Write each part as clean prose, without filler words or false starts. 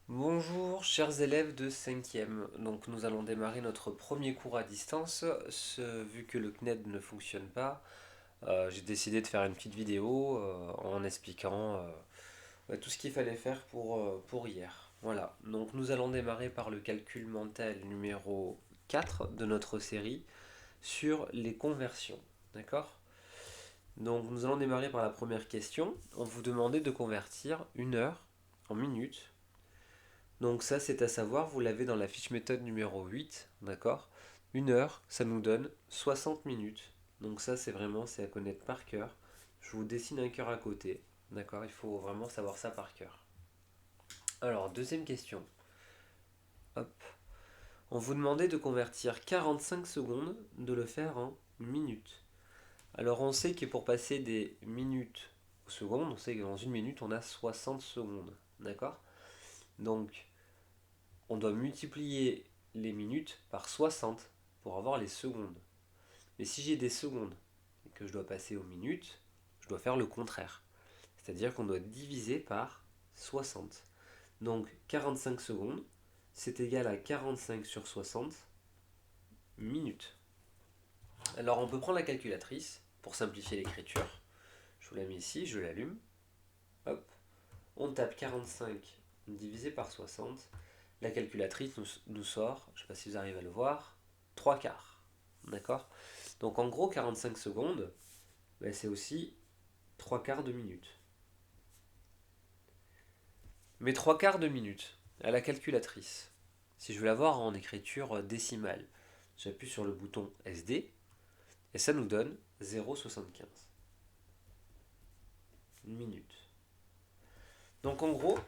Bonjour chers élèves de 5e. Donc nous allons démarrer notre premier cours à distance. Vu que le CNED ne fonctionne pas, j'ai décidé de faire une petite vidéo en expliquant tout ce qu'il fallait faire pour hier. Voilà, donc nous allons démarrer par le calcul mental numéro 4 de notre série sur les conversions. D'accord? Donc nous allons démarrer par la première question. On vous demandait de convertir une heure en minutes. Donc ça, c'est à savoir, vous l'avez dans la fiche méthode numéro 8, d'accord? Une heure, ça nous donne 60 minutes. Donc ça, c'est à connaître par cœur. Je vous dessine un cœur à côté, d'accord? Il faut vraiment savoir ça par cœur. Alors, deuxième question. Hop. On vous demandait de convertir 45 secondes, de le faire en minutes. Alors on sait que pour passer des minutes aux secondes, on sait que dans une minute, on a 60 secondes, d'accord? Donc, on doit multiplier les minutes par 60 pour avoir les secondes. Mais si j'ai des secondes et que je dois passer aux minutes, je dois faire le contraire. C'est-à-dire qu'on doit diviser par 60. Donc 45 secondes, c'est égal à 45 sur 60 minutes. Alors on peut prendre la calculatrice pour simplifier l'écriture. Je vous la mets ici, je l'allume. Hop. On tape 45 divisé par 60. La calculatrice nous sort, je ne sais pas si vous arrivez à le voir, 3 quarts. D'accord? Donc en gros, 45 secondes, ben, c'est aussi 3 quarts de minute. Mais 3 quarts de minute à la calculatrice, si je veux l'avoir en écriture décimale, j'appuie sur le bouton SD et ça nous donne 0,75 minutes. Donc en gros,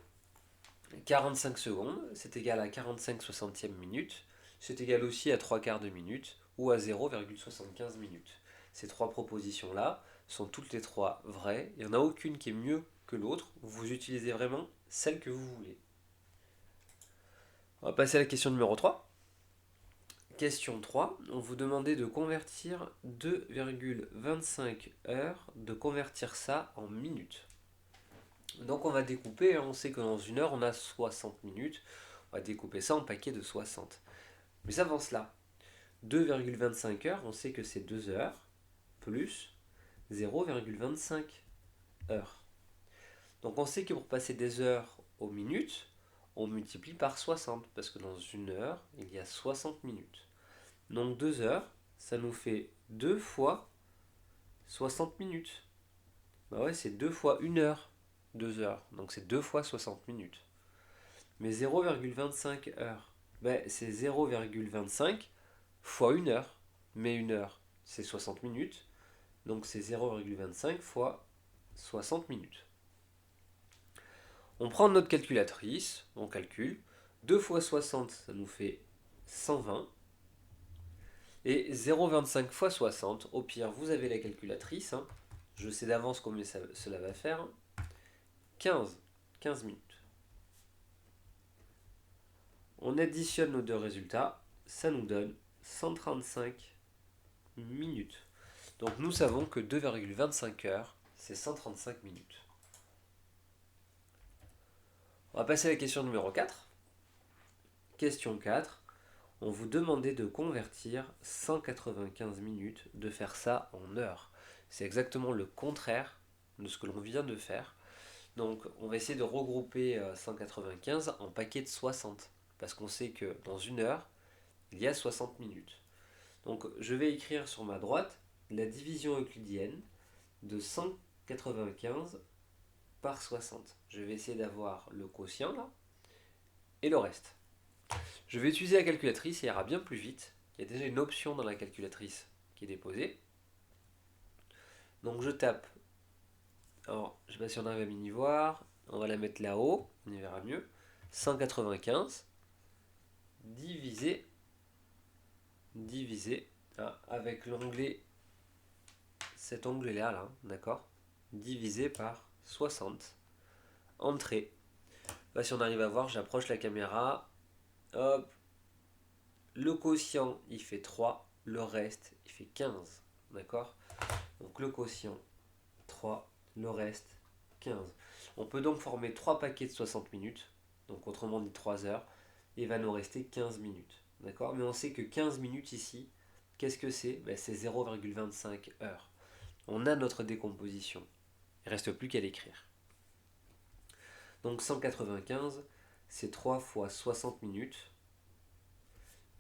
45 secondes, c'est égal à 45 soixantièmes minutes, c'est égal aussi à 3 quarts de minute ou à 0,75 minutes. Ces trois propositions-là sont toutes les trois vraies, il n'y en a aucune qui est mieux que l'autre, vous utilisez vraiment celle que vous voulez. On va passer à la question numéro 3. Question 3, on vous demandait de convertir 2,25 heures, de convertir ça en minutes. Donc on va découper, on sait que dans une heure on a 60 minutes, on va découper ça en paquets de 60. Mais avant cela, 2,25 heures, on sait que c'est 2 heures plus 0,25 heures. Donc on sait que pour passer des heures aux minutes, on multiplie par 60, parce que dans une heure, il y a 60 minutes. Donc 2 heures, ça nous fait 2 fois 60 minutes. Bah ouais, c'est 2 fois 1 heure, 2 heures. Donc c'est 2 fois 60 minutes. Mais 0,25 heures, bah c'est 0,25 fois 1 heure. Mais 1 heure, c'est 60 minutes. Donc c'est 0,25 fois 60 minutes. On prend notre calculatrice, on calcule. 2 fois 60, ça nous fait 120. Et 0,25 fois 60, au pire, vous avez la calculatrice. Hein. Je sais d'avance combien cela va faire. 15 minutes. On additionne nos deux résultats, ça nous donne 135 minutes. Donc nous savons que 2,25 heures, c'est 135 minutes. On va passer à la question numéro 4. Question 4. On vous demandait de convertir 195 minutes, de faire ça en heures. C'est exactement le contraire de ce que l'on vient de faire. Donc on va essayer de regrouper 195 en paquets de 60. Parce qu'on sait que dans une heure, il y a 60 minutes. Donc je vais écrire sur ma droite la division euclidienne de 195 par 60. Je vais essayer d'avoir le quotient là et le reste. Je vais utiliser la calculatrice, ça ira bien plus vite. Il y a déjà une option dans la calculatrice qui est déposée. Donc je tape. Alors, je ne sais pas si on arrive à m'y voir. On va la mettre là-haut, on y verra mieux. 195 divisé avec l'onglet, cet onglet-là, là, d'accord, divisé par 60. Entrée. Là, si on arrive à voir, j'approche la caméra. Hop. Le quotient, il fait 3. Le reste, il fait 15. D'accord? Donc le quotient, 3. Le reste, 15. On peut donc former 3 paquets de 60 minutes. donc autrement dit 3 heures, et il va nous rester 15 minutes. D'accord? Mais on sait que 15 minutes ici, qu'est-ce que c'est? Ben, c'est 0,25 heures. On a notre décomposition. Il ne reste plus qu'à l'écrire. Donc 195, c'est 3 fois 60 minutes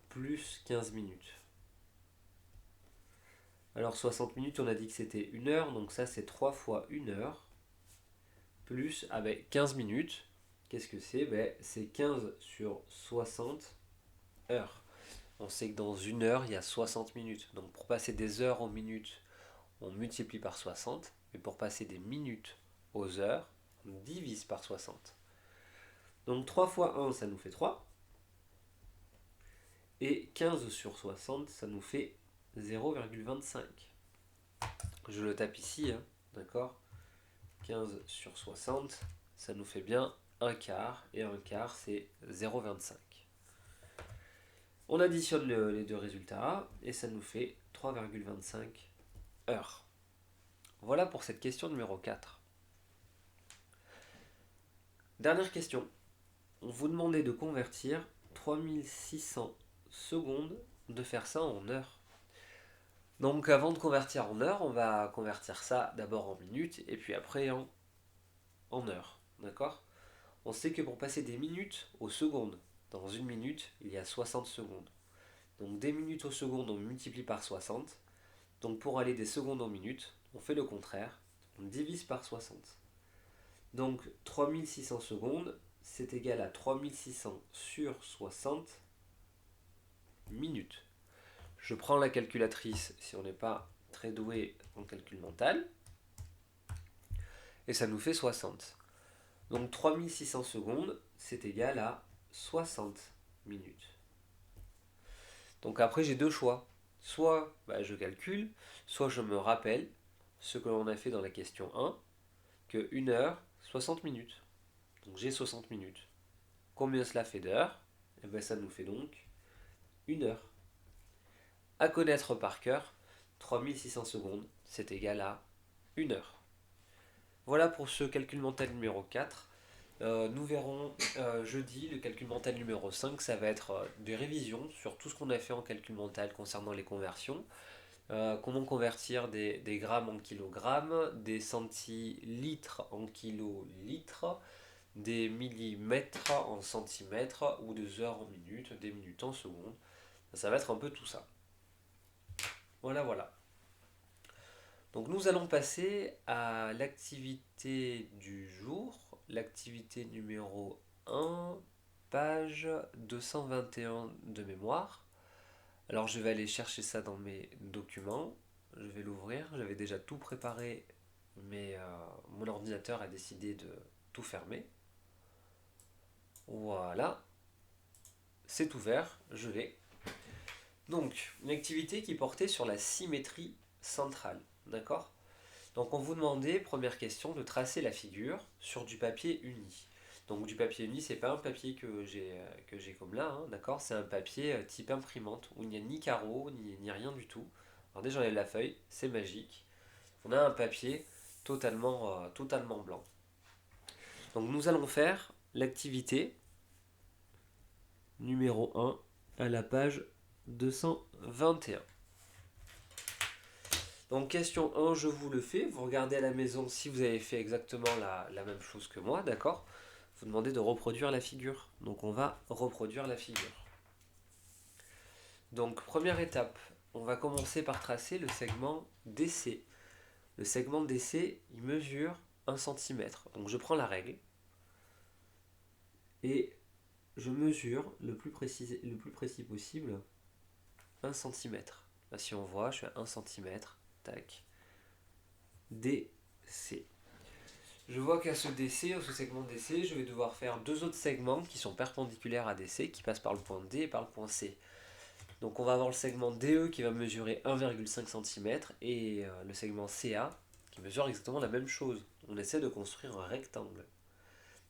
plus 15 minutes. Alors 60 minutes, on a dit que c'était 1 heure, donc ça c'est 3 fois 1 heure plus 15 minutes. Qu'est-ce que c'est? C'est 15 sur 60 heures. On sait que dans 1 heure, il y a 60 minutes. Donc pour passer des heures aux minutes, on multiplie par 60. Mais pour passer des minutes aux heures, on divise par 60. Donc 3 fois 1, ça nous fait 3. Et 15 sur 60, ça nous fait 0,25. Je le tape ici, hein, d'accord? 15 sur 60, ça nous fait bien un quart. Et un quart, c'est 0,25. On additionne les deux résultats et ça nous fait 3,25 heures. Voilà pour cette question numéro 4. Dernière question. On vous demandait de convertir 3600 secondes, de faire ça en heures. Donc avant de convertir en heures, on va convertir ça d'abord en minutes et puis après en heures. D'accord? On sait que pour passer des minutes aux secondes, dans une minute, il y a 60 secondes. Donc des minutes aux secondes, on multiplie par 60. Donc pour aller des secondes en minutes, on fait le contraire, on divise par 60. Donc 3600 secondes, c'est égal à 3600 sur 60 minutes. Je prends la calculatrice si on n'est pas très doué en calcul mental, et ça nous fait 60. Donc 3600 secondes, c'est égal à 60 minutes. Donc après j'ai deux choix. Soit je calcule, soit je me rappelle ce que l'on a fait dans la question 1, que 1 heure, 60 minutes. Donc j'ai 60 minutes. Combien cela fait d'heures? Ça nous fait donc 1 heure. À connaître par cœur, 3600 secondes, c'est égal à 1 heure. Voilà pour ce calcul mental numéro 4. Nous verrons jeudi le calcul mental numéro 5. Ça va être des révisions sur tout ce qu'on a fait en calcul mental concernant les conversions. Comment convertir des grammes en kilogrammes, des centilitres en kilolitres, des millimètres en centimètres ou des heures en minutes, des minutes en secondes. Ça va être un peu tout ça. Voilà. Donc nous allons passer à l'activité du jour, l'activité numéro 1, page 221 de mémoire. Alors je vais aller chercher ça dans mes documents, je vais l'ouvrir, j'avais déjà tout préparé, mais mon ordinateur a décidé de tout fermer. Voilà, c'est ouvert, je l'ai. Donc, une activité qui portait sur la symétrie centrale, d'accord? Donc on vous demandait, première question, de tracer la figure sur du papier uni. Donc du papier uni, c'est pas un papier que j'ai comme là, hein, d'accord? C'est un papier type imprimante, où il n'y a ni carreau, ni rien du tout. Alors déjà j'enlève la feuille, c'est magique. On a un papier totalement blanc. Donc nous allons faire l'activité numéro 1 à la page 221. Donc question 1, je vous le fais. Vous regardez à la maison si vous avez fait exactement la même chose que moi, d'accord? Vous demandez de reproduire la figure. Donc on va reproduire la figure. Donc première étape, on va commencer par tracer le segment DC. Le segment DC, il mesure 1 cm. Donc je prends la règle et je mesure le plus précis possible 1 cm. Là, si on voit, je suis à 1 cm. Tac. DC. Je vois qu'à ce DC, à ce segment DC, je vais devoir faire deux autres segments qui sont perpendiculaires à DC, qui passent par le point D et par le point C. Donc on va avoir le segment DE qui va mesurer 1,5 cm et le segment CA qui mesure exactement la même chose. On essaie de construire un rectangle.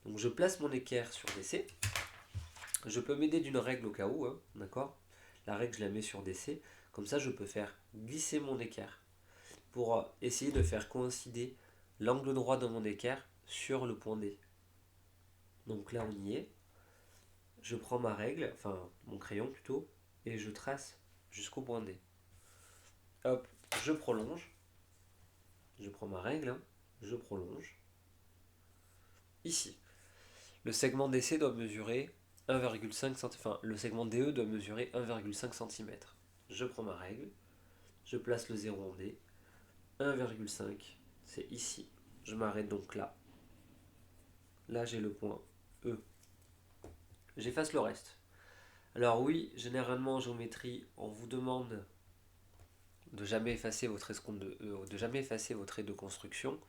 Donc je place mon équerre sur DC. Je peux m'aider d'une règle au cas où, hein, d'accord? La règle, je la mets sur DC. Comme ça, je peux faire glisser mon équerre pour essayer de faire coïncider l'angle droit de mon équerre sur le point D. Donc là, on y est. Je prends ma règle, enfin mon crayon plutôt, et je trace jusqu'au point D. Hop, je prolonge. Je prends ma règle, hein, je prolonge. Ici, le segment DC doit mesurer 1,5 cm. Enfin, le segment DE doit mesurer 1,5 cm. Je prends ma règle, je place le 0 en D. 1,5, c'est ici. Je m'arrête donc là. Là, j'ai le point E. J'efface le reste. Alors oui, généralement en géométrie, on vous demande de jamais effacer votre escompte de jamais effacer vos traits de construction.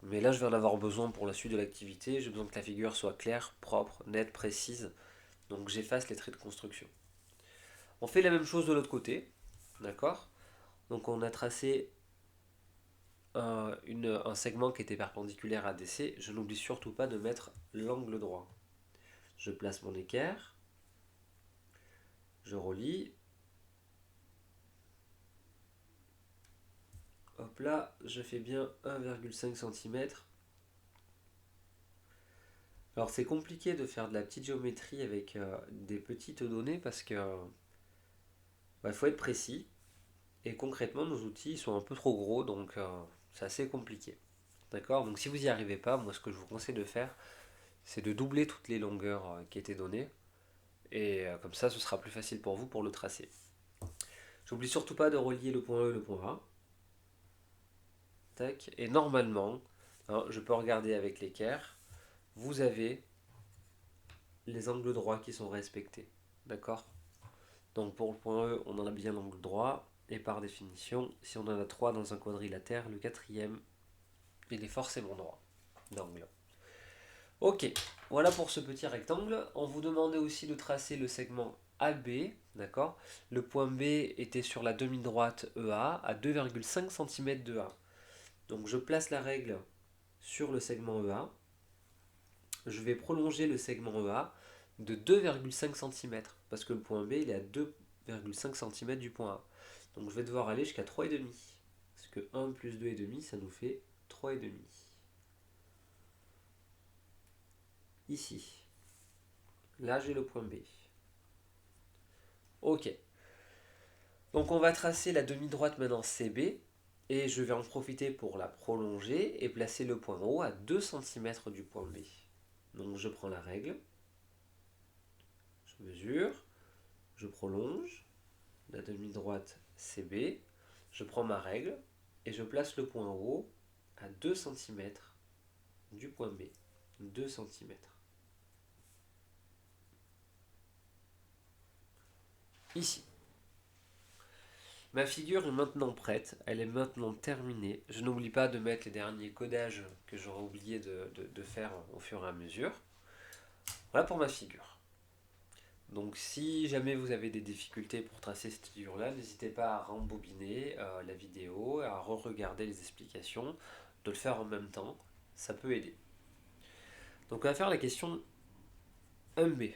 Mais là, je vais en avoir besoin pour la suite de l'activité. J'ai besoin que la figure soit claire, propre, nette, précise. Donc j'efface les traits de construction. On fait la même chose de l'autre côté. D'accord. Donc on a tracé un segment qui était perpendiculaire à DC. Je n'oublie surtout pas de mettre l'angle droit. Je place mon équerre. Je relie. Hop là, je fais bien 1,5 cm. Alors c'est compliqué de faire de la petite géométrie avec des petites données parce que faut être précis. Et concrètement, nos outils sont un peu trop gros, donc c'est assez compliqué. D'accord. Donc si vous n'y arrivez pas, moi ce que je vous conseille de faire, c'est de doubler toutes les longueurs qui étaient données. Et comme ça, ce sera plus facile pour vous pour le tracer. J'oublie surtout pas de relier le point E et le point A. Tac. Et normalement, hein, je peux regarder avec l'équerre, vous avez les angles droits qui sont respectés. D'accord. Donc pour le point E, on en a bien l'angle droit. Et par définition, si on en a 3 dans un quadrilatère, le quatrième, il est forcément droit d'angle. Ok, voilà pour ce petit rectangle. On vous demandait aussi de tracer le segment AB, d'accord. Le point B était sur la demi-droite EA à 2,5 cm de A. Donc je place la règle sur le segment EA. Je vais prolonger le segment EA de 2,5 cm parce que le point B il est à 2,5 cm du point A. Donc je vais devoir aller jusqu'à 3,5. Parce que 1 plus 2,5 ça nous fait 3,5. Ici. Là j'ai le point B. Ok. Donc on va tracer la demi-droite maintenant CB et je vais en profiter pour la prolonger et placer le point O à 2 cm du point B. Donc je prends la règle, je mesure, je prolonge la demi-droite CB, je prends ma règle et je place le point O à 2 cm du point B. 2 cm. Ici. Ma figure est maintenant prête, elle est maintenant terminée. Je n'oublie pas de mettre les derniers codages que j'aurais oublié de faire au fur et à mesure. Voilà pour ma figure. Donc si jamais vous avez des difficultés pour tracer cette figure-là, n'hésitez pas à rembobiner la vidéo, à re-regarder les explications, de le faire en même temps, ça peut aider. Donc on va faire la question 1B.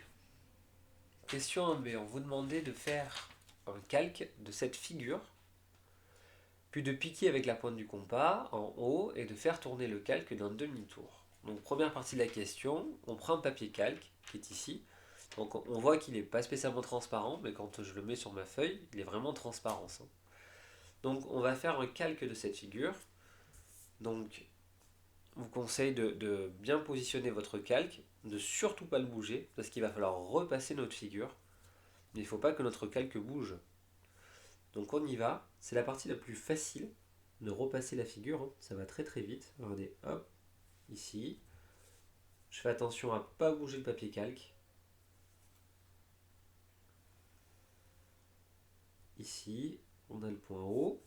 Question 1B, on vous demandait de faire un calque de cette figure, puis de piquer avec la pointe du compas en haut et de faire tourner le calque d'un demi-tour. Donc première partie de la question, on prend un papier calque qui est ici. Donc on voit qu'il n'est pas spécialement transparent, mais quand je le mets sur ma feuille, il est vraiment transparent. Ça. Donc on va faire un calque de cette figure. Donc je vous conseille de bien positionner votre calque, de surtout pas le bouger, parce qu'il va falloir repasser notre figure. Mais il ne faut pas que notre calque bouge. Donc on y va, c'est la partie la plus facile de repasser la figure, hein. Ça va très très vite. Regardez, hop, ici. Je fais attention à ne pas bouger le papier calque. Ici, on a le point haut.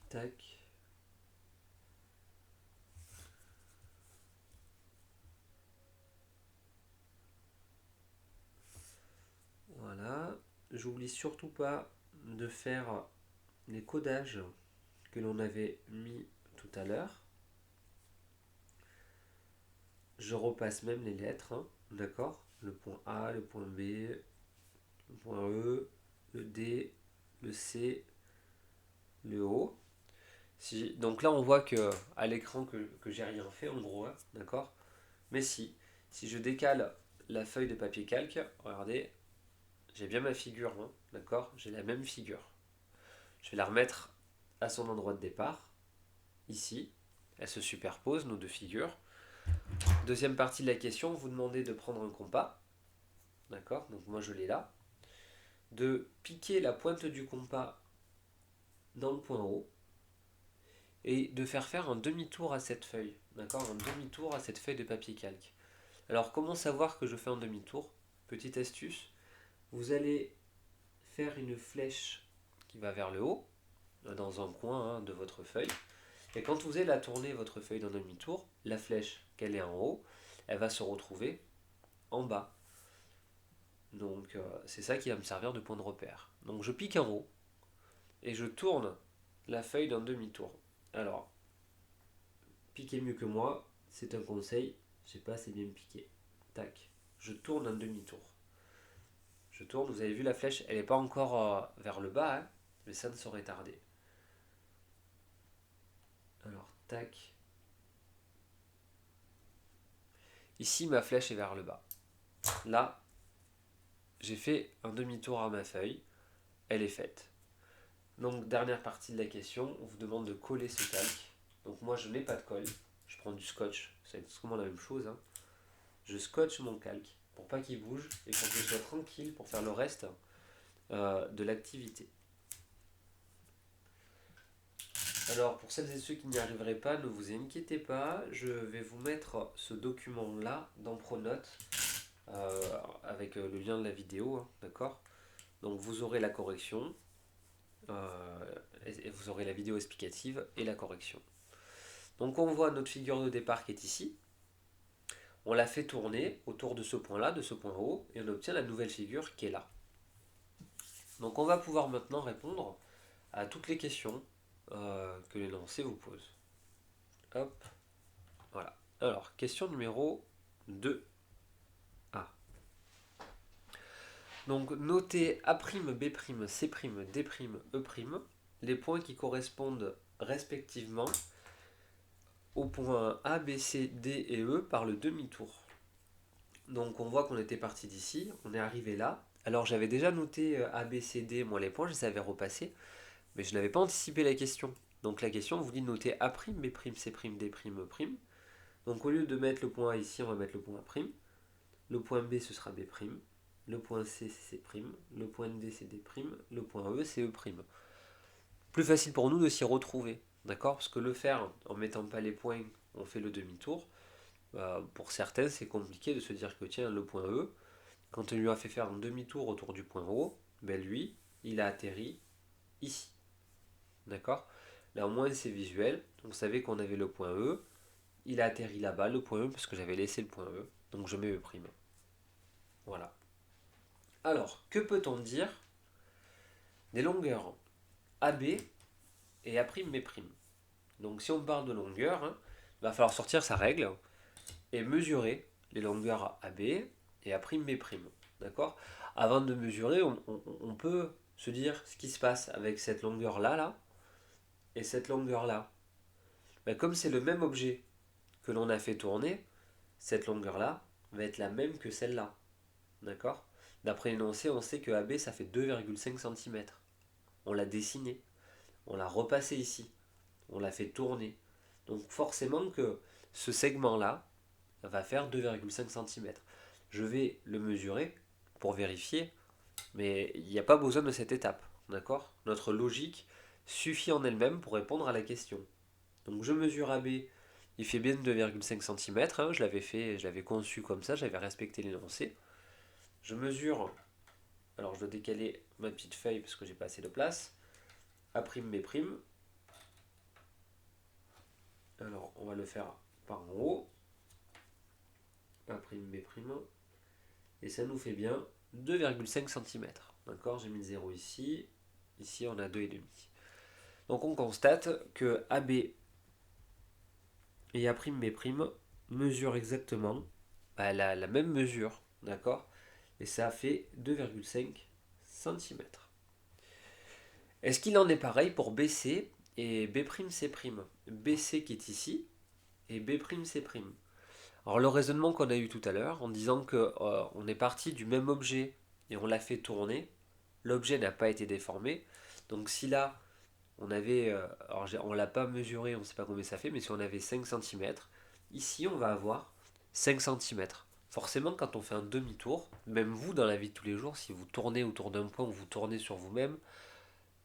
Tac. Voilà. J'oublie surtout pas de faire les codages que l'on avait mis tout à l'heure. Je repasse même les lettres, hein, d'accord. Le point A, le point B, le point E, le D, le C, le O. Donc là, on voit que à l'écran que j'ai rien fait, en gros, hein, d'accord? Mais si je décale la feuille de papier calque, regardez, j'ai bien ma figure, hein, d'accord? J'ai la même figure. Je vais la remettre à son endroit de départ, ici. Elle se superpose, nos deux figures. Deuxième partie de la question, vous demandez de prendre un compas, d'accord? Donc moi je l'ai là. De piquer la pointe du compas dans le point haut et de faire un demi-tour à cette feuille, d'accord? Un demi-tour à cette feuille de papier calque. Alors comment savoir que je fais un demi-tour? Petite astuce, vous allez faire une flèche qui va vers le haut, dans un coin de votre feuille. Et quand vous allez la tourner, votre feuille d'un demi-tour, la flèche, qu'elle est en haut, elle va se retrouver en bas. Donc c'est ça qui va me servir de point de repère. Donc je pique en haut et je tourne la feuille d'un demi-tour. Alors, piquez mieux que moi, c'est un conseil, je sais pas assez bien piqué. Tac, je tourne un demi-tour. Je tourne, vous avez vu la flèche, elle n'est pas encore vers le bas, hein, mais ça ne saurait tarder. Alors, tac. Ici, ma flèche est vers le bas. Là, j'ai fait un demi-tour à ma feuille, elle est faite. Donc, dernière partie de la question, on vous demande de coller ce calque. Donc, moi, je n'ai pas de colle, je prends du scotch, c'est exactement la même chose. Hein. Je scotche mon calque pour pas qu'il bouge et pour que je sois tranquille pour faire le reste de l'activité. Alors, pour celles et ceux qui n'y arriveraient pas, ne vous inquiétez pas, je vais vous mettre ce document-là dans Pronote avec le lien de la vidéo, hein, d'accord? Donc, vous aurez la correction, et vous aurez la vidéo explicative et la correction. Donc, on voit notre figure de départ qui est ici. On la fait tourner autour de ce point-là, de ce point haut, et on obtient la nouvelle figure qui est là. Donc, on va pouvoir maintenant répondre à toutes les questions que l'énoncé vous pose. Hop. Voilà. Alors, question numéro 2A. Donc, notez A', B', C', D', E', les points qui correspondent respectivement aux points A, B, C, D et E par le demi-tour. Donc, on voit qu'on était parti d'ici, on est arrivé là. Alors, j'avais déjà noté A, B, C, D, moi les points, je les avais repassés, mais je n'avais pas anticipé la question. Donc, la question vous dit de noter A', B', C', D', E'. Donc au lieu de mettre le point A ici, on va mettre le point A'. Le point B, ce sera B'. Le point C, c'est C'. Le point D, c'est D'. Le point E, c'est E'. Plus facile pour nous de s'y retrouver. D'accord? Parce que le faire en mettant pas les points, on fait le demi-tour. Pour certains, c'est compliqué de se dire que tiens, le point E, quand on lui a fait faire un demi-tour autour du point O, ben lui, il a atterri ici. D'accord? Là au moins c'est visuel. Donc vous savez qu'on avait le point E, il a atterri là-bas, le point E, parce que j'avais laissé le point E. Donc je mets E'. Voilà. Alors, que peut-on dire des longueurs AB et A'B'? Donc si on parle de longueur, hein, il va falloir sortir sa règle et mesurer les longueurs AB et A'B'. D'accord? Avant de mesurer, on peut se dire ce qui se passe avec cette longueur-là là, et cette longueur-là. Ben, comme c'est le même objet que l'on a fait tourner, cette longueur-là va être la même que celle-là. D'accord? D'après l'énoncé, on sait que AB ça fait 2,5 cm. On l'a dessiné, on l'a repassé ici, on l'a fait tourner. Donc forcément que ce segment-là va faire 2,5 cm. Je vais le mesurer pour vérifier, mais il n'y a pas besoin de cette étape. D'accord? Notre logique suffit en elle-même pour répondre à la question. Donc je mesure AB, il fait bien 2,5 cm, hein, je l'avais conçu comme ça, j'avais respecté l'énoncé. Je mesure, alors je dois décaler ma petite feuille parce que j'ai pas assez de place. A', B'. Alors on va le faire par en haut. A', B'. Et ça nous fait bien 2,5 cm. D'accord? J'ai mis le 0 ici. Ici on a 2,5. Donc on constate que AB et A'B' mesurent exactement la même mesure. D'accord? Et ça fait 2,5 cm. Est-ce qu'il en est pareil pour BC et B'C'. BC qui est ici et B'C'. Alors le raisonnement qu'on a eu tout à l'heure en disant que on est parti du même objet et on l'a fait tourner, l'objet n'a pas été déformé. Donc si là on avait, on l'a pas mesuré, on ne sait pas combien ça fait, mais si on avait 5 cm, ici on va avoir 5 cm. Forcément, quand on fait un demi-tour, même vous dans la vie de tous les jours, si vous tournez autour d'un point ou vous tournez sur vous-même,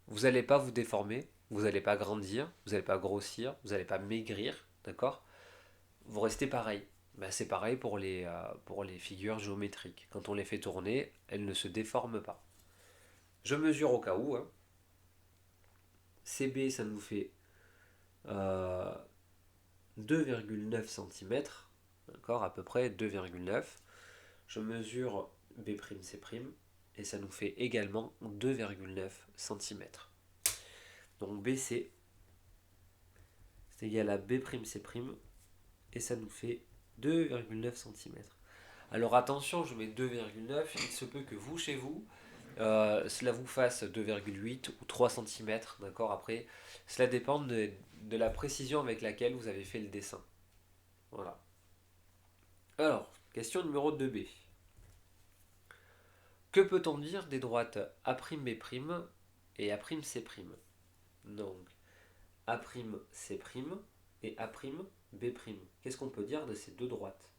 vous n'allez pas vous déformer, vous n'allez pas grandir, vous n'allez pas grossir, vous n'allez pas maigrir, d'accord? Vous restez pareil. Ben, c'est pareil pour les figures géométriques. Quand on les fait tourner, elles ne se déforment pas. Je mesure au cas où, hein. CB, ça nous fait 2,9 cm, d'accord, à peu près 2,9. Je mesure B'C', et ça nous fait également 2,9 cm. Donc BC, c'est égal à B'C', et ça nous fait 2,9 cm. Alors attention, je mets 2,9, il se peut que vous, chez vous, cela vous fasse 2,8 ou 3 cm, d'accord. Après, cela dépend de la précision avec laquelle vous avez fait le dessin. Voilà. Alors, question numéro 2B. Que peut-on dire des droites A'B' et A'C'? Donc, A'C' et A'B'. Qu'est-ce qu'on peut dire de ces deux droites?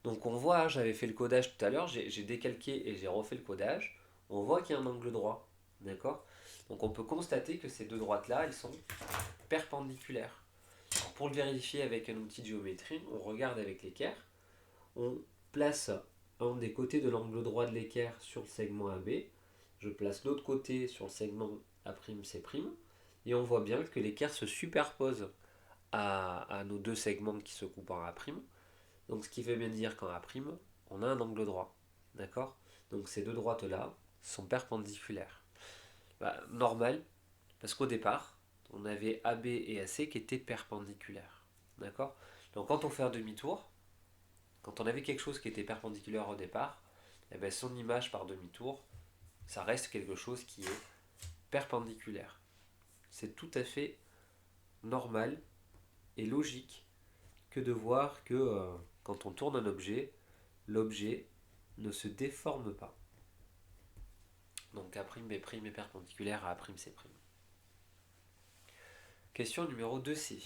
Donc on voit, j'avais fait le codage tout à l'heure, j'ai décalqué et j'ai refait le codage. On voit qu'il y a un angle droit, d'accord? Donc on peut constater que ces deux droites-là, elles sont perpendiculaires. Alors, pour le vérifier avec un outil de géométrie, on regarde avec l'équerre, on place un des côtés de l'angle droit de l'équerre sur le segment AB, je place l'autre côté sur le segment A'C', et on voit bien que l'équerre se superpose à nos deux segments qui se coupent en A'. Donc ce qui veut bien dire qu'en A', on a un angle droit. D'accord? Donc ces deux droites-là sont perpendiculaires. Bah, normal, parce qu'au départ, on avait AB et AC qui étaient perpendiculaires. D'accord? Donc quand on fait un demi-tour, quand on avait quelque chose qui était perpendiculaire au départ, eh ben son image par demi-tour, ça reste quelque chose qui est perpendiculaire. C'est tout à fait normal et logique que de voir que quand on tourne un objet, l'objet ne se déforme pas. Donc A'B' est perpendiculaire à A'C'. Question numéro 2C.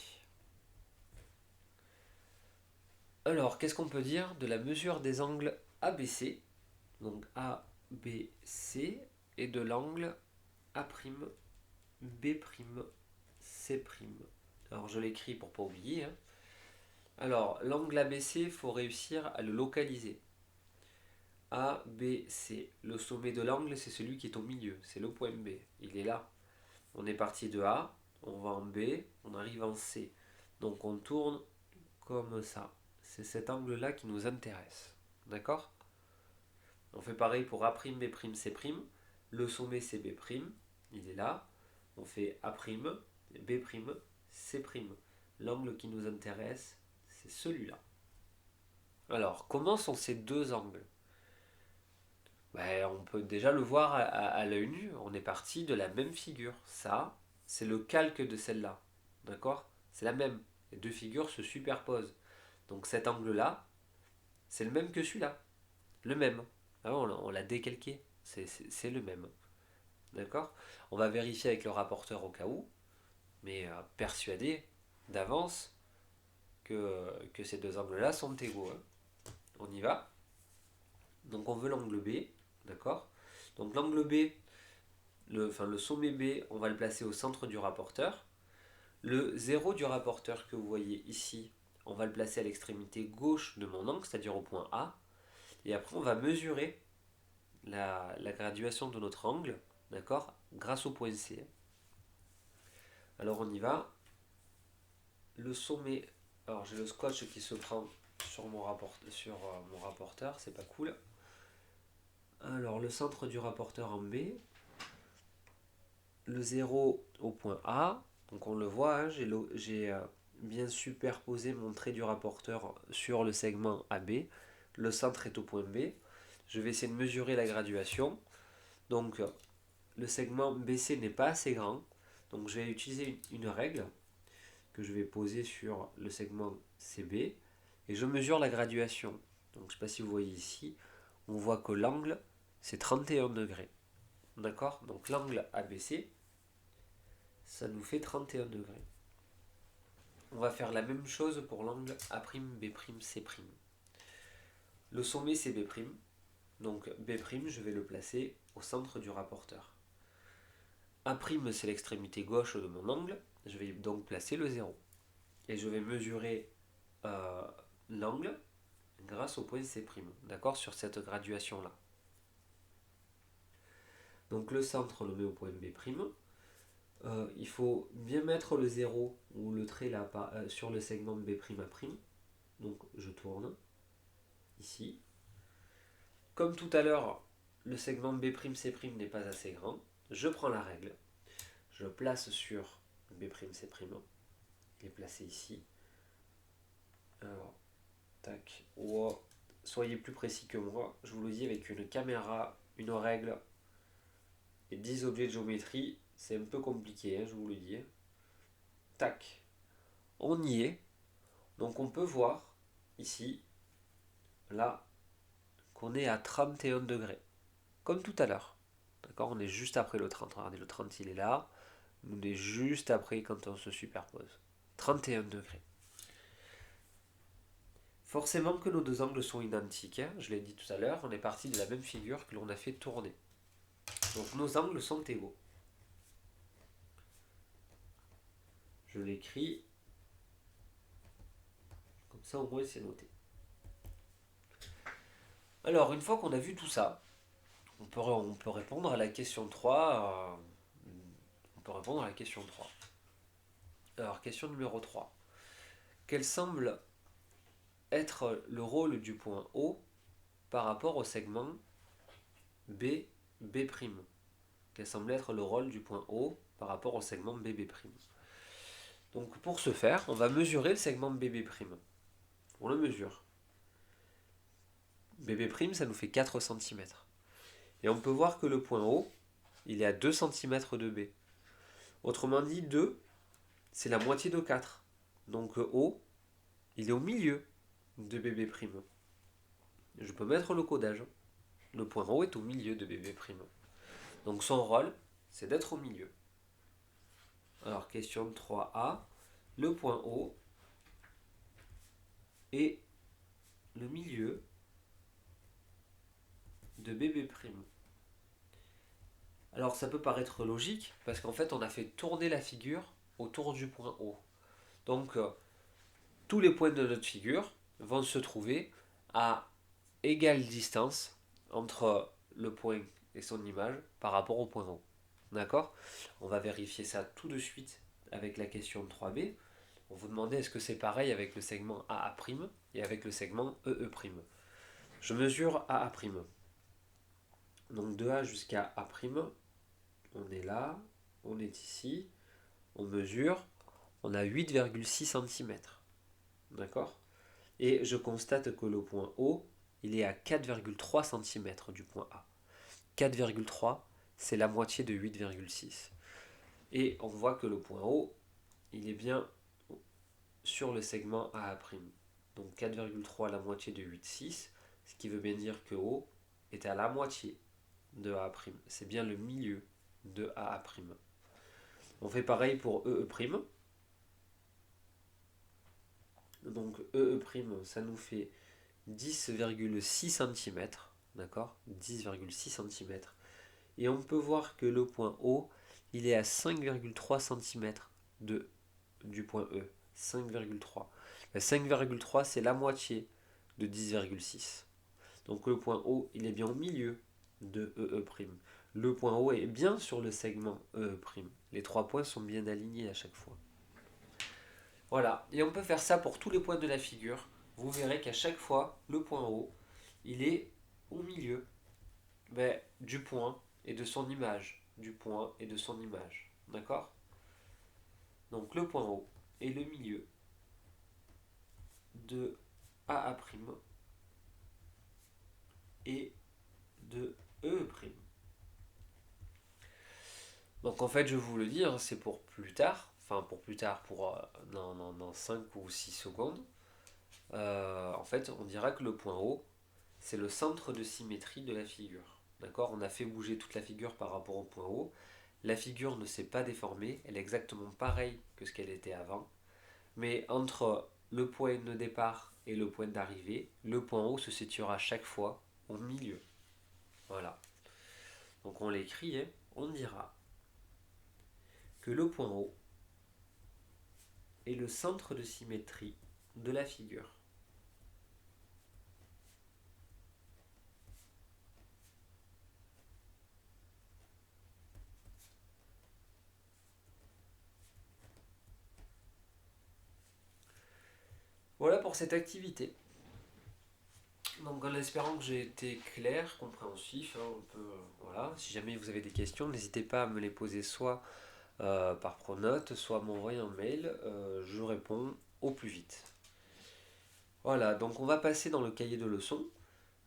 Alors, qu'est-ce qu'on peut dire de la mesure des angles ABC, donc ABC, et de l'angle A'B', C'. Alors, je l'écris pour ne pas oublier, hein. Alors, l'angle ABC, il faut réussir à le localiser. ABC. Le sommet de l'angle, c'est celui qui est au milieu, c'est le point B. Il est là. On est parti de A, on va en B, on arrive en C. Donc on tourne comme ça. C'est cet angle-là qui nous intéresse. D'accord? On fait pareil pour A'B', C'. Le sommet c'est B', il est là. On fait A', B', C'. L'angle qui nous intéresse, c'est celui-là. Alors, comment sont ces deux angles? On peut déjà le voir à l'œil nu. On est parti de la même figure. Ça, c'est le calque de celle-là. D'accord? C'est la même. Les deux figures se superposent. Donc cet angle-là, c'est le même que celui-là. Le même. Ah, on l'a décalqué. C'est le même. D'accord? On va vérifier avec le rapporteur au cas où. Mais persuadé d'avance que ces deux angles-là sont égaux, hein. On y va. Donc on veut l'angle B. D'accord? Donc l'angle B, le sommet B, on va le placer au centre du rapporteur. Le 0 du rapporteur que vous voyez ici, on va le placer à l'extrémité gauche de mon angle, c'est-à-dire au point A. Et après, on va mesurer la graduation de notre angle, d'accord, grâce au point C. Alors on y va. Le sommet, alors j'ai le scotch qui se prend sur mon rapporteur, c'est pas cool. Alors le centre du rapporteur en B, le 0 au point A, donc on le voit, hein, j'ai bien superposé mon trait du rapporteur sur le segment AB, le centre est au point B, je vais essayer de mesurer la graduation, donc le segment BC n'est pas assez grand, Donc je vais utiliser une règle que je vais poser sur le segment CB et je mesure la graduation. Donc je ne sais pas si vous voyez ici, on voit que l'angle c'est 31 degrés. D'accord? Donc l'angle ABC, ça nous fait 31 degrés. On va faire la même chose pour l'angle A'B'C'. Le sommet c'est B', donc B', je vais le placer au centre du rapporteur. A' c'est l'extrémité gauche de mon angle, je vais donc placer le 0. Et je vais mesurer l'angle grâce au point C', d'accord, sur cette graduation-là. Donc le centre, on le met au point B'. Il faut bien mettre le 0 ou le trait là sur le segment B'A'. Donc je tourne ici. Comme tout à l'heure, le segment B'C' n'est pas assez grand. Je prends la règle. Je place sur B'C'. Il est placé ici. Alors, tac. Wow. Soyez plus précis que moi. Je vous le dis, avec une caméra, une règle et 10 objets de géométrie, c'est un peu compliqué, je vous le dis. Tac. On y est. Donc on peut voir ici, là, qu'on est à 31 degrés. Comme tout à l'heure. D'accord? On est juste après le 30. Regardez, le 30 il est là. On est juste après quand on se superpose. 31 degrés. Forcément que nos deux angles sont identiques. Je l'ai dit tout à l'heure, on est parti de la même figure que l'on a fait tourner. Donc nos angles sont égaux. Je l'écris. Comme ça au moins c'est noté. Alors une fois qu'on a vu tout ça, on peut répondre à la question 3. On peut répondre à la question 3. Alors question numéro 3. Quel semble être le rôle du point O par rapport au segment B'? Quel semble être le rôle du point O par rapport au segment BB'? Donc pour ce faire, on va mesurer le segment BB'. On le mesure. BB', ça nous fait 4 cm. Et on peut voir que le point O, il est à 2 cm de B. Autrement dit, 2, c'est la moitié de 4. Donc O, il est au milieu de BB'. Je peux mettre le codage. Le point O est au milieu de BB'. Donc son rôle, c'est d'être au milieu. Alors question 3A, le point O est le milieu de BB'. Alors ça peut paraître logique, parce qu'en fait on a fait tourner la figure autour du point O. Donc tous les points de notre figure vont se trouver à égale distance entre le point et son image par rapport au point O. D'accord? On va vérifier ça tout de suite avec la question 3B. On vous demandait est-ce que c'est pareil avec le segment AA' et avec le segment EE'. Je mesure AA'. Donc de A jusqu'à A', on est là, on est ici, on mesure, on a 8,6 cm. D'accord? Et je constate que le point O, il est à 4,3 cm du point A. 4,3, c'est la moitié de 8,6. Et on voit que le point O, il est bien sur le segment AA'. Donc 4,3 la moitié de 8,6, ce qui veut bien dire que O est à la moitié de AA'. C'est bien le milieu de AA'. On fait pareil pour EE'. Donc EE', ça nous fait 10,6 cm. D'accord? 10,6 cm. Et on peut voir que le point O, il est à 5,3 cm du point E. 5,3. 5,3, c'est la moitié de 10,6. Donc le point O, il est bien au milieu de EE'. Le point O est bien sur le segment EE'. Les trois points sont bien alignés à chaque fois. Voilà, et on peut faire ça pour tous les points de la figure. Vous verrez qu'à chaque fois, le point O, il est au milieu du point et de son image. Du point et de son image. D'accord? Donc le point O est le milieu de AA' et de EE'. Donc en fait, je vais vous le dire, c'est pour plus tard, enfin pour plus tard, dans 5 ou 6 secondes. En fait, on dira que le point haut, c'est le centre de symétrie de la figure. D'accord? On a fait bouger toute la figure par rapport au point haut. La figure ne s'est pas déformée, elle est exactement pareille que ce qu'elle était avant. Mais entre le point de départ et le point d'arrivée, le point haut se situera chaque fois au milieu. Voilà. Donc on l'écrit, hein, on dira que le point haut est le centre de symétrie de la figure. Voilà pour cette activité. Donc en espérant que j'ai été clair, compréhensif, hein, voilà. Si jamais vous avez des questions, n'hésitez pas à me les poser soit par Pronote, soit m'envoyer un mail, je réponds au plus vite. Voilà, donc on va passer dans le cahier de leçons.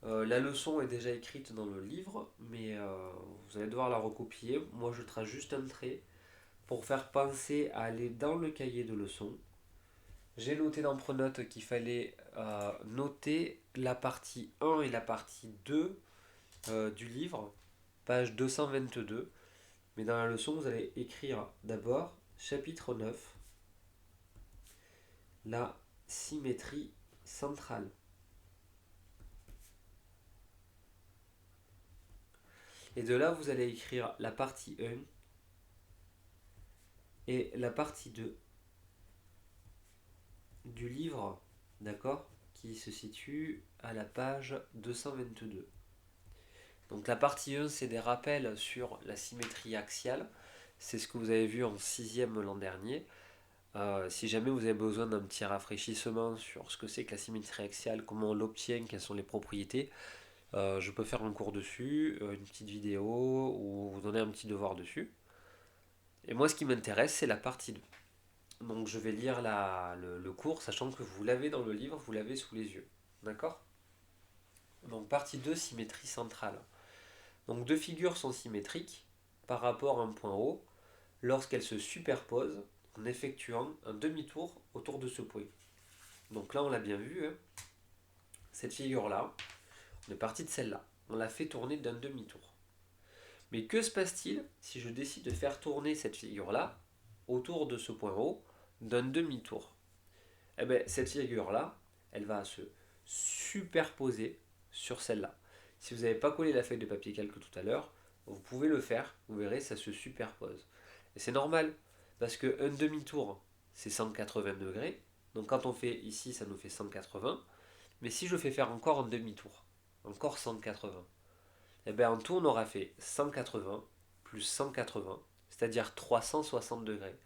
La leçon est déjà écrite dans le livre, mais vous allez devoir la recopier. Moi je trace juste un trait pour faire penser à aller dans le cahier de leçons. J'ai noté dans Pronote qu'il fallait noter la partie 1 et la partie 2 du livre, page 222. Mais dans la leçon, vous allez écrire d'abord chapitre 9, la symétrie centrale. Et de là, vous allez écrire la partie 1 et la partie 2 du livre, d'accord, qui se situe à la page 222. Donc la partie 1, c'est des rappels sur la symétrie axiale. C'est ce que vous avez vu en 6e l'an dernier. Si jamais vous avez besoin d'un petit rafraîchissement sur ce que c'est que la symétrie axiale, comment on l'obtient, quelles sont les propriétés, je peux faire un cours dessus, une petite vidéo ou vous donner un petit devoir dessus. Et moi, ce qui m'intéresse, c'est la partie 2. Donc je vais lire le cours, sachant que vous l'avez dans le livre, vous l'avez sous les yeux. D'accord? Donc partie 2, symétrie centrale. Donc deux figures sont symétriques par rapport à un point haut lorsqu'elles se superposent en effectuant un demi-tour autour de ce point. Donc là, on l'a bien vu, hein, cette figure-là, on est parti de celle-là. On l'a fait tourner d'un demi-tour. Mais que se passe-t-il si je décide de faire tourner cette figure-là autour de ce point haut d'un demi-tour? Eh bien, cette figure-là, elle va se superposer sur celle-là. Si vous n'avez pas collé la feuille de papier calque tout à l'heure, vous pouvez le faire, vous verrez, ça se superpose. Et c'est normal, parce qu'un demi-tour, c'est 180 degrés. Donc quand on fait ici, ça nous fait 180. Mais si je fais faire encore un demi-tour, encore 180, et bien en tout, on aura fait 180 plus 180, c'est-à-dire 360 degrés.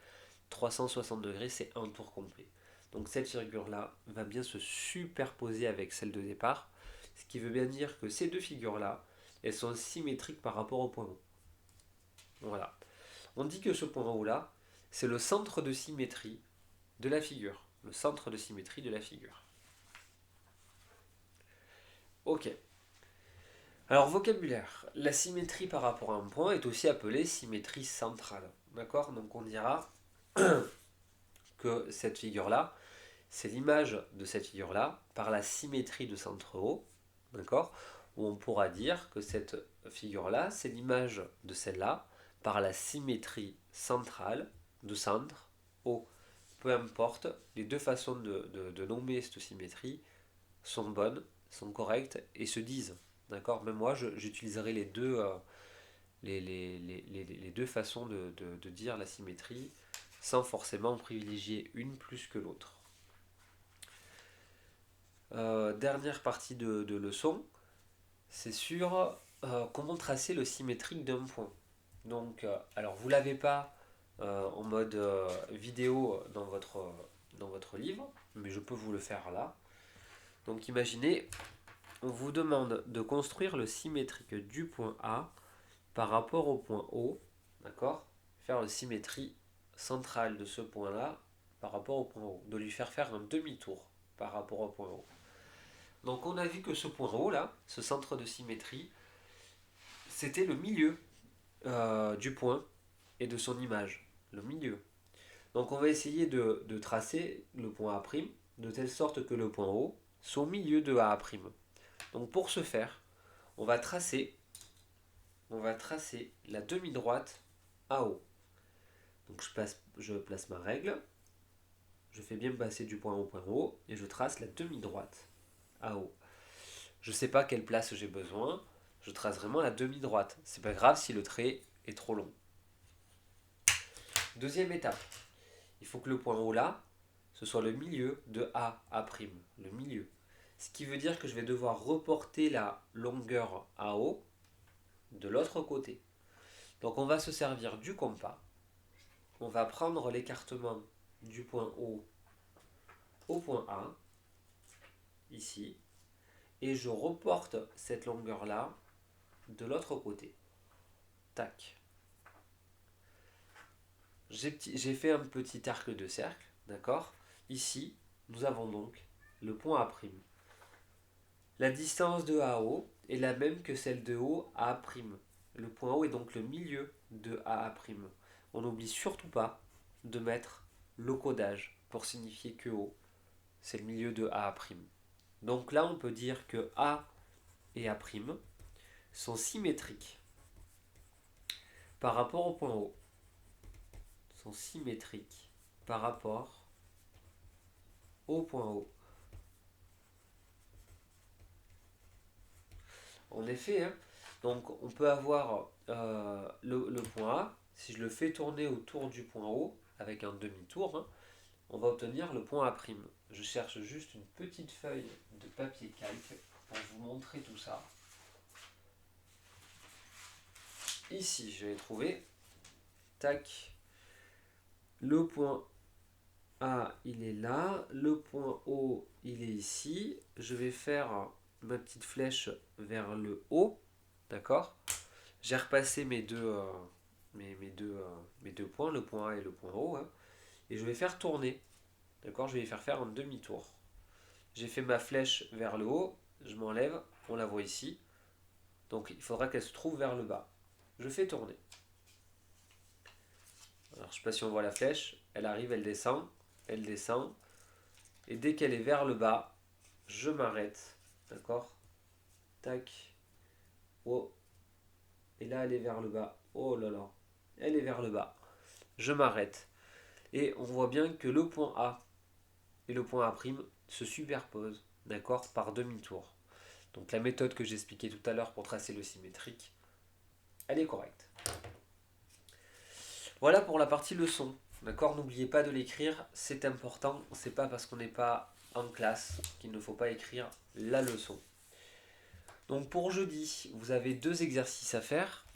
360 degrés, c'est un tour complet. Donc cette figure-là va bien se superposer avec celle de départ, ce qui veut bien dire que ces deux figures-là, elles sont symétriques par rapport au point haut. Voilà. On dit que ce point haut-là, c'est le centre de symétrie de la figure. Le centre de symétrie de la figure. Ok. Alors, vocabulaire. La symétrie par rapport à un point est aussi appelée symétrie centrale. D'accord? Donc on dira que cette figure-là, c'est l'image de cette figure-là par la symétrie de centre haut. D'accord? Ou on pourra dire que cette figure-là, c'est l'image de celle-là par la symétrie centrale de centre haut. Peu importe, les deux façons de nommer cette symétrie sont bonnes, sont correctes et se disent. D'accord? Même moi, j'utiliserai les deux façons de dire la symétrie sans forcément privilégier une plus que l'autre. Dernière partie de leçon, c'est sur comment tracer le symétrique d'un point. Donc, alors vous l'avez pas en mode vidéo dans votre livre, mais je peux vous le faire là. Donc imaginez, on vous demande de construire le symétrique du point A par rapport au point O, d'accord? Faire la symétrie centrale de ce point-là par rapport au point O, de lui faire faire un demi-tour par rapport au point O. Donc on a vu que ce point O là, ce centre de symétrie, c'était le milieu du point et de son image, le milieu. Donc on va essayer de tracer le point A' de telle sorte que le point O soit au milieu de A'. Donc pour ce faire, on va tracer, la demi-droite AO. Donc je place ma règle, je fais bien me passer du point au point O et je trace la demi-droite AO. Je ne sais pas quelle place j'ai besoin, je trace vraiment la demi-droite. C'est pas grave si le trait est trop long. Deuxième étape, il faut que le point O là, ce soit le milieu de A', le milieu. Ce qui veut dire que je vais devoir reporter la longueur AO de l'autre côté. Donc on va se servir du compas. On va prendre l'écartement du point O au point A, ici, et je reporte cette longueur-là de l'autre côté. Tac. J'ai fait un petit arc de cercle, d'accord? Ici, nous avons donc le point A'. La distance de AO est la même que celle de O à A'. Le point O est donc le milieu de AA'. On n'oublie surtout pas de mettre le codage pour signifier que O, c'est le milieu de AA'. Donc là, on peut dire que A et A' sont symétriques par rapport au point O. Sont symétriques par rapport au point O. En effet, hein, donc on peut avoir le point A, si je le fais tourner autour du point O, avec un demi-tour, hein, on va obtenir le point A'. Je cherche juste une petite feuille de papier calque pour vous montrer tout ça. Ici, je vais trouver, tac, le point A, il est là, le point O, il est ici. Je vais faire ma petite flèche vers le haut, d'accord? J'ai repassé mes deux points, le point A et le point O, hein, et je vais faire tourner, d'accord? Je vais faire un demi-tour. J'ai fait ma flèche vers le haut, je m'enlève, on la voit ici, donc il faudra qu'elle se trouve vers le bas. Je fais tourner. Alors je ne sais pas si on voit la flèche, elle arrive, elle descend, et dès qu'elle est vers le bas, je m'arrête, d'accord? Tac, oh, et là elle est vers le bas, oh là là, elle est vers le bas. Je m'arrête. Et on voit bien que le point A et le point A' se superposent, d'accord, par demi-tour. Donc la méthode que j'expliquais tout à l'heure pour tracer le symétrique, elle est correcte. Voilà pour la partie leçon. D'accord, n'oubliez pas de l'écrire, c'est important. C'est pas parce qu'on n'est pas en classe qu'il ne faut pas écrire la leçon. Donc pour jeudi, vous avez deux exercices à faire.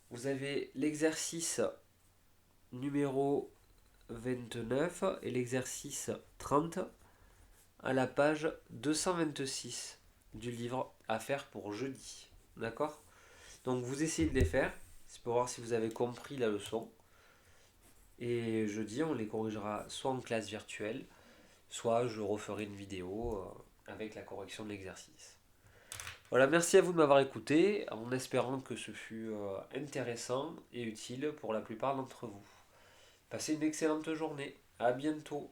Vous avez l'exercice numéro 29 et l'exercice 30 à la page 226 du livre à faire pour jeudi. D'accord? Donc vous essayez de les faire, c'est pour voir si vous avez compris la leçon. Et jeudi, on les corrigera soit en classe virtuelle, soit je referai une vidéo avec la correction de l'exercice. Voilà, merci à vous de m'avoir écouté, en espérant que ce fut intéressant et utile pour la plupart d'entre vous. Passez une excellente journée, à bientôt.